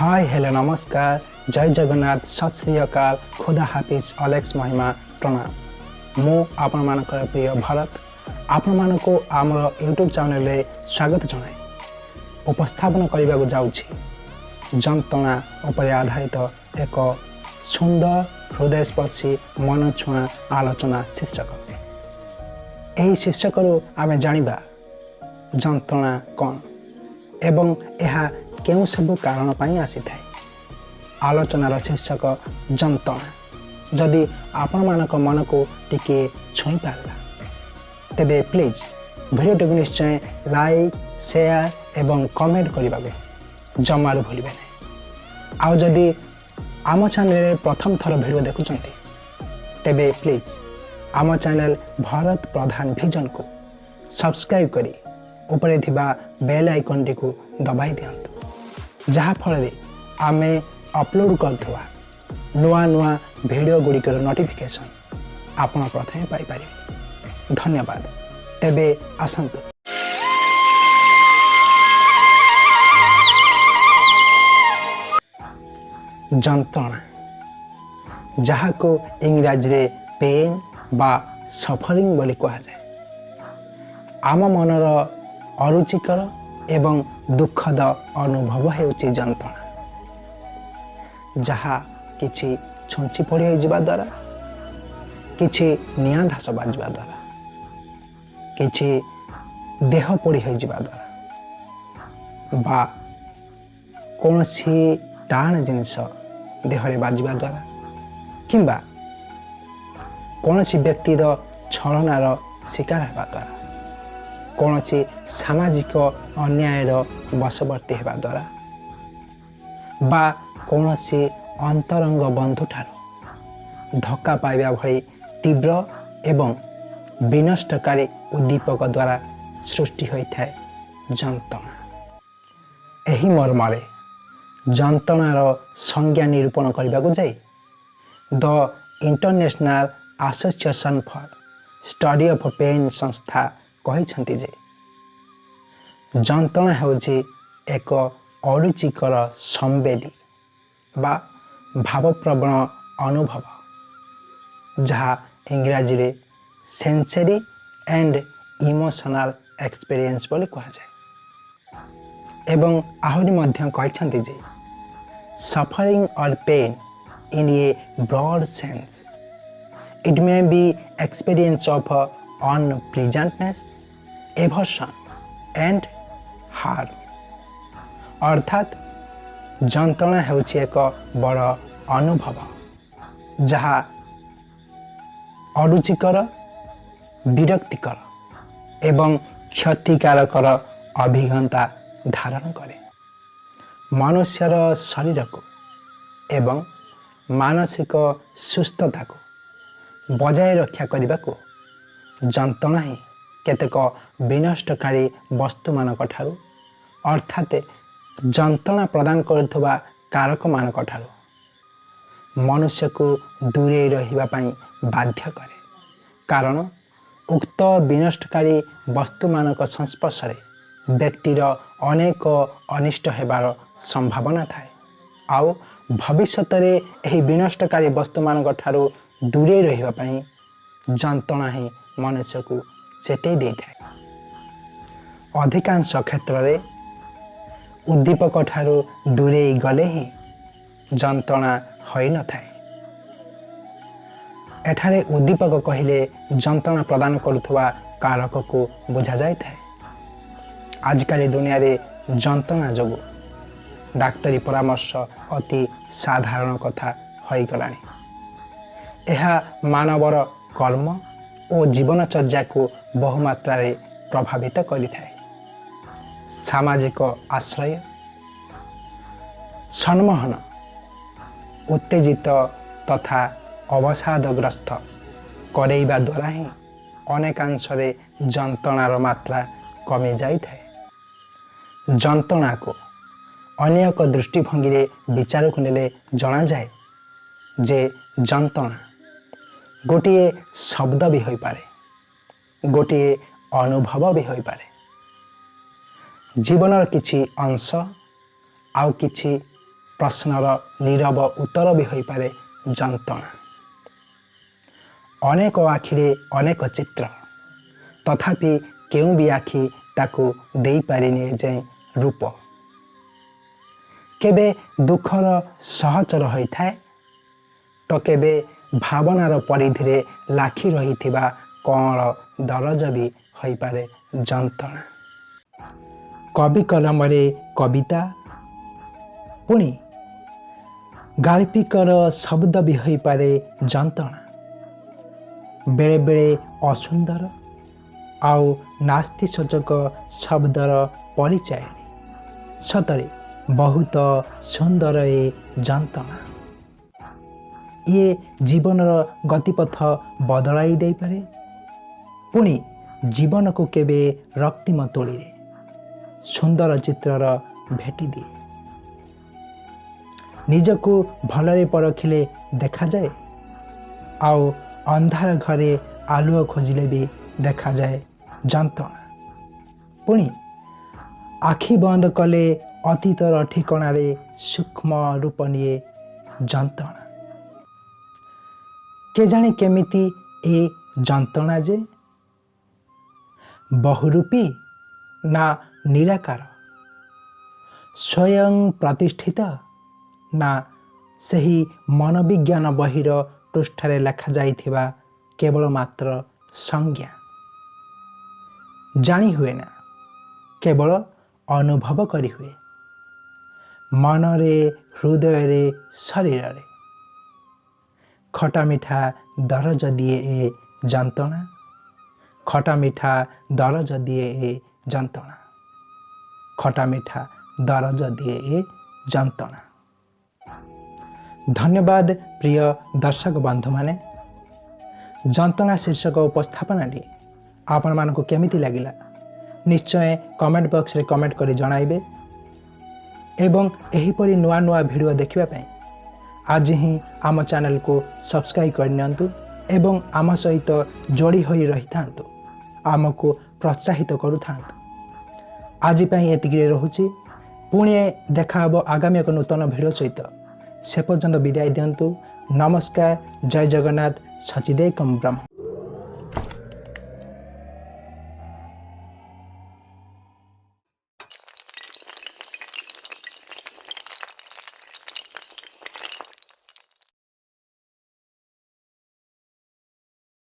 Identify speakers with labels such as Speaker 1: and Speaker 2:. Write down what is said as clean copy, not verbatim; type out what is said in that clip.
Speaker 1: Hi hello नमस्कार जय जगन्नाथ सत श्री अकाल खुदा हाफिज अलेक्स महिमा प्रणाम मु आपण मानकर प्रिय भारत आपण मानको आमर यूट्यूब चैनल रे स्वागत जनाए उपस्थापन करने को जाउछि जंत्रणा उपर आधारित एक सुंदर हृदयस्पर्शी मन छुआ आलोचना शीर्षक यही शीर्षक आमे जानिबा जंत्रणा कौन एवं यह केउ सब कारण पाई आसी थाए आलोचनार शीर्षक जंत्रणा जदि आपण मानक मन को टिके छुई पारला तेबे प्लीज वीडियो को निश्चय लाइक शेयर एवं कमेंट करने जमार भूलिबे नहीं आउ जदि आम चैनल प्रथम थर वीडियो देखुचंती तेबे प्लीज आम चैनल भारत प्रधान विजन को सब्सक्राइब करी ऊपर थिबा बेल आइकन टी को दबाई दियंतु जहा फल आमे अपलोड करथुआ नुआ नुआ वीडियो गुड़िकर नोटिफिकेशन आपण प्रथमे पाई पारिबे धन्यवाद तेबे आसंतु जंत्रणा जहा को इंग्राजी रे पेन बा सफरिंग बोली कहा जाए आम मनर अरुचिकर एवं दुखद अनुभव हेउची जंत्रणा जहा किछि छुंची पड़ी जिबा द्वारा किछि निया धास बाजवा द्वारा किछि देह पड़ी जिबा द्वारा बा कोनसी टाण जिनिस देहरे बाजवा द्वारा किंबा कोनसी व्यक्तिर छलनार शिकार हेबा द्वारा कोनसी सामाजिक अन्यायर बशवर्ती हेबा द्वारा बा कोनसी अंतरंग बंधु ठारो धक्का पाइबा भली तीव्र एवं विनष्टकारी उद्दीपक द्वारा सृष्टि होइथाय जंत्रणा एही मर्मरे जंत्रणार संज्ञा निरूपण करने को जाए the International Association for Study of Pain संस्था कही जे जंत्रणा होची एक अरुचिकर संवेदी बा भावप्रवण अनुभव जहाँ इंग्राजी रे सेंसरी एंड इमोशनल एक्सपीरियंस बोली कहा जाए एवं आहुरी मध्य कही जे suffering or pain in a broad sense. It may be experience of unpleasantness, eversion and harm. अर्थात जंत्रणा हेउछि एक बड़ अनुभव जहा अरुचिकर विरक्तिकर एवं क्षतिकारकर अभिज्ञता धारण करे मनुष्यर शरीर को एवं मानसिक सुस्थता को बजाय रक्षा करने को जंत्रणा ही केतेक विनष्टकारी वस्तु मानक ठारू अर्थात जंत्रणा प्रदान करुवा कारक मानक ठारू मनुष्य को दूरे रहिबा पई बाध्य करे कारण उक्त विनष्टकारी वस्तु मानक संस्पर्श व्यक्तिर अनेक अनिष्ट हेबार संभावना थाए आउ भविष्यत रे एही विनष्टकारी वस्तु मानक ठारू दूरे रहिबा पई जंत्रणा ही मनुष्य को चेतई दे थाए अधिकांश क्षेत्र रे उद्दीपक ठारू दूरे गले ही जंत्रणा होई न थाए एठारे उद्दीपक कहिले जंत्रणा प्रदान करुवा कारक को बुझा जाय थाए आजकल दुनिया रे जंत्रणा जोगु डाक्तरी परामर्श अति साधारण कथा होई गलानी एहा मानवर कर्म और जीवनचर्या को बहुमात्रा रे प्रभावित करिथाए सामाजिक आश्रय सम्मोहन उत्तेजित तथा अवसादग्रस्त करेइबा द्वारा ही अनेकांश रे जंत्रणार मात्रा कमी जाई थाए जंत्रणा को अन्य एक दृष्टिभंगी रे विचार को नेले जना जाए जे जंत्रणा गोटे शब्द भी होई पारे गोटे अनुभव भी होई पारे जीवनर किछि अंश आउ किछि प्रश्नर नीरव उत्तर भी हो पारे जंत्रणा। अनेक आखिरे अनेक चित्र तथापि केउ भी आखि ताकू दे पारिने जे रूप। केबे दुखर सहचर होई थाए तो केबे भावनार परिधिरे लाखी रही थिबा कौन दरज भी होई पारे जंत्रणा। कवि कलमरे कविता पुणी गाल्पिकर शब्द भी होई पारे जंत्रणा। बेले बेले असुंदर आउ नास्ति सूचक शब्दर परिचय सतरे बहुत सुंदर ए जंत्रणा। ये जीवनर गतिपथ बदलाई दे पारे पुणी जीवन को केबे रक्तिम तोड़े सुंदर चित्रर भेटी दिए। निजको भलरे परखिले देखा जाए आउ अंधार घरे आलुओ खोजिले भी देखा जाए जंत्रणा। पुणी आखि बंद कले अतीतर ठिकणारे सूक्ष्म रूप निये जंत्रणा। के जाने केमिति ए जंत्रणा जे बहुरूपी ना निराकार स्वयं प्रतिष्ठित ना सही मनोविज्ञान बहिर पृष्ठरे लेखा जाइथिबा केवल मात्र संज्ञा जानी हुए ना केवल अनुभव करी हुए मनरे हृदय शरीर रे। खटा मिठा दरज दिए ए जंत्रणा खटा मिठा दरज दिए ए जंत्रणा खटा मिठा दरज दिए ए जंत्रणा। धन्यवाद प्रिय दर्शक बंधु माने जंत्रणा शीर्षक उपस्थापना आपण मानक केमिति लागिला निश्चय कमेंट बॉक्स रे कमेंट करी जणाइबे एवं एहीपरि नुआ नुआ वीडियो देखिबा पई आज ही आम चैनल को सब्सक्राइब करनियंतु एवं आम सहित जोड़ी होई रही थांतु आमको प्रोत्साहित करू थांतु। आज पई एतिगिरे रहुची पुणी देखा हबो आगामी एक नूतन वीडियो सहित से पर्यंत विदाय दियंतु। नमस्कार। जय जगन्नाथ। सचिदेकम ब्रह्म।